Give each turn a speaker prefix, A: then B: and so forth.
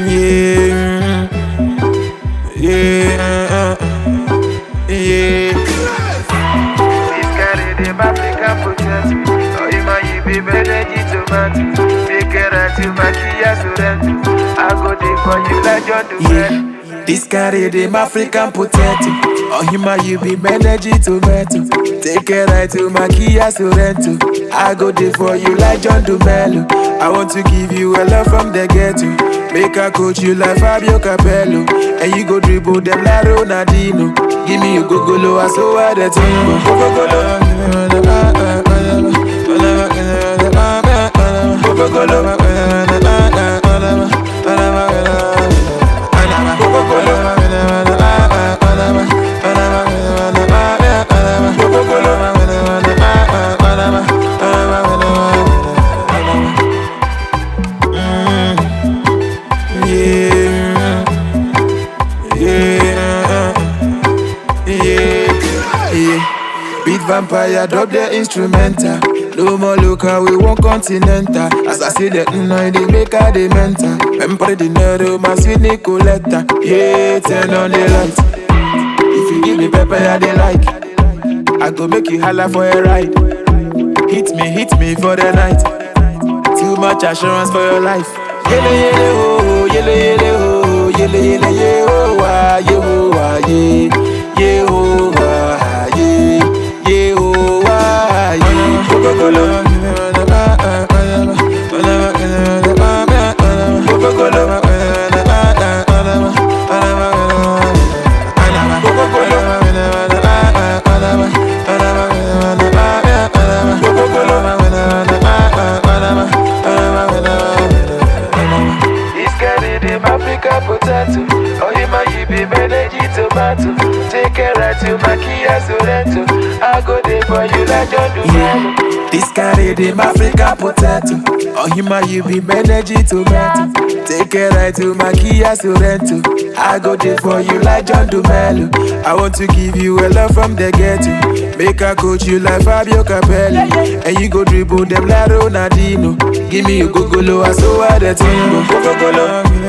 A: Yeah, yeah, yeah.
B: This carry them African potato. Oh, you might be energy tomato. Make it right to maquillage rent. I go there for you like John
A: Yeah, this carry them African potato. Oh, you be energy tomato. Take it right to Makia Sorrento. I go there for you like John Dumelo. I want to give you a love from the ghetto. Make a coach you like Fabio Capello. And you go dribble them like Ronaldinho. Give me a go-go-lo, I saw what the thing Beat vampire, drop the instrumental. No more local, we want continental. As I see the they make a the mental. Remember the nero, my sweet Nicoletta. Yeah, turn on the light. If you give me pepper, I they like. I go make you holla for a ride. Hit me for the night. Too much assurance for your life. Yele yele oh, yele yele oh, yele yele ye oh ah, ye oh ah, ye ye oh ah, ye ye oh ah, ye. Go-go-go-lo.
B: Potato, oh you might be energy tomato. Take a right to Makia Sorrento. I go there for you like John Dumelo.
A: This carry them African potato. Oh you be energy tomato. Take a right to Makia Sorrento. I go there for you like John Dumelo. I want to give you a love from the ghetto. Make a coach you like Fabio Capello. And you go dribble them like Ronaldinho. Give me a go-go-lo, I saw what the thing go. Go-go-go-lo.